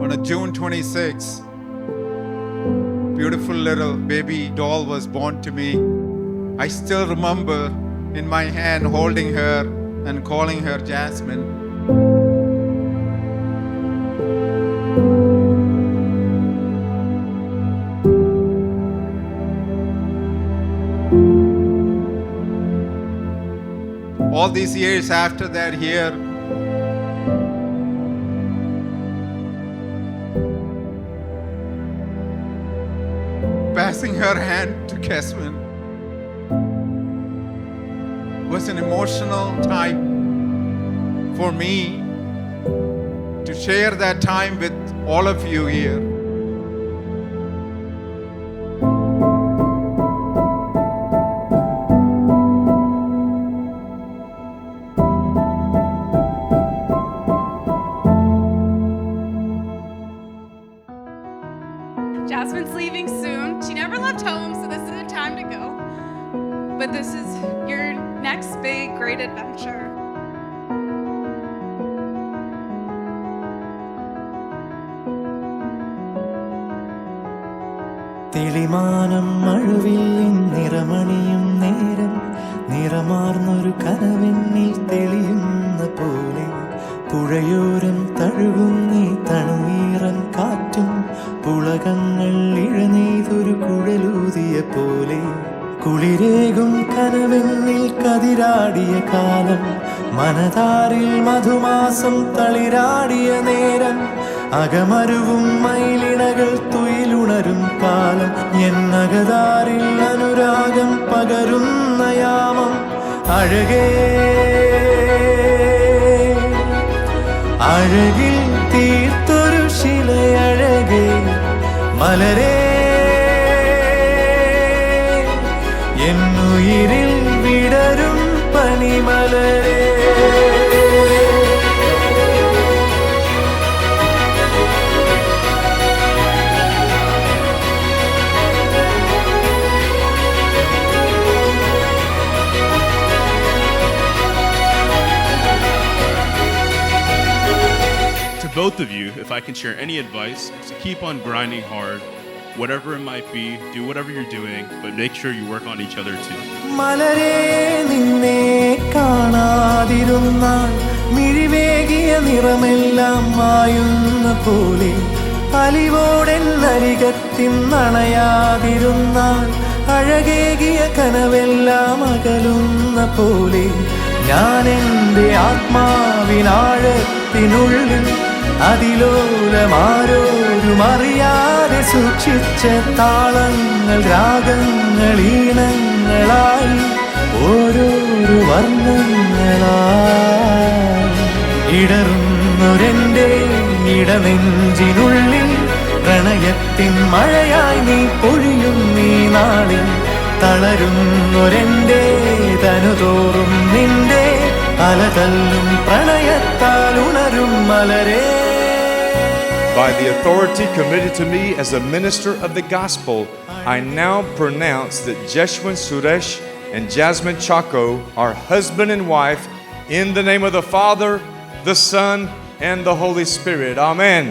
On a June 26, beautiful little baby doll was born to me. I still remember in my hand holding her and calling her Jasmine. All these years after that here, passing her hand to Jasmine was an emotional time for me to share that time with all of you here. Jasmine's leaving soon. She never left home, so this is the time to go. But this is your next big, great adventure. തെളിമാനം മഴവില്ലിൻ നിറമണിയും നേരം നിറമാർന്നൊരു കനവെന്നിൽ തെളിയുന്ന പോലെ പുഴയോരം തഴുകുന്നീ തണുനീറൻ കാറ്റും പുളകങ്ങൾ ഇഴനെയ്തൊരു കുഴലൂതിയ പോലെ കുളിരേകും കനവെന്നിൽ കതിരാടിയ കാലം മനതാരിൽ മധുമാസം തളിരാടിയ നേരം അകമരുവും മയിലിണകൾ തുയിലുണരും കാലം എന്നകതാരിൽ അനുരാഗം പകരുന്ന യാമം അഴകേ അഴകിൽ തീർത്തൊരു ശിലയഴകേ മലരേ എന്നുയിരിൽ വിടരും പനിമലരേ. To both of you, if I can share any advice, is to keep on grinding hard. Whatever it might be, do whatever you're doing, but make sure you work on each other too. മലരേ നിന്നെ കാണാതിരുന്നാൽ മിഴിവേകിയ നിറമെല്ലാം മായുന്ന പോലെ അലിവോടെന്നരികത്തിന്നണയാതിരുന്നാൽ അഴകേകിയ കനവെല്ലാം അകലുന്ന പോലെ ഞാൻ എൻ്റെ ആത്മാവിനാഴത്തിനുള്ളിൽ അതിലോലമാരോരും അറിയാതെ സൂക്ഷിച്ച താളങ്ങൾ രാഗങ്ങൾ ഈണങ്ങളായി ഓരോരോ വർണ്ണങ്ങളായി ഇടറുന്നൊരെൻ്റെ ഇടനെഞ്ചിനുള്ളിൽ പ്രണയത്തിൻ മഴയായി നീ പൊഴിയും നീ നാളിൽ തളരുന്നൊരെൻ്റെ തനുതോറും നിന്റെ അലതല്ലും പ്രണയത്താൽ ഉണരും മലരേ. By the authority committed to me as a minister of the gospel, I now pronounce that Jeshwin Suresh and Jasmine Chaco are husband and wife in the name of the Father, the Son, and the Holy Spirit. Amen.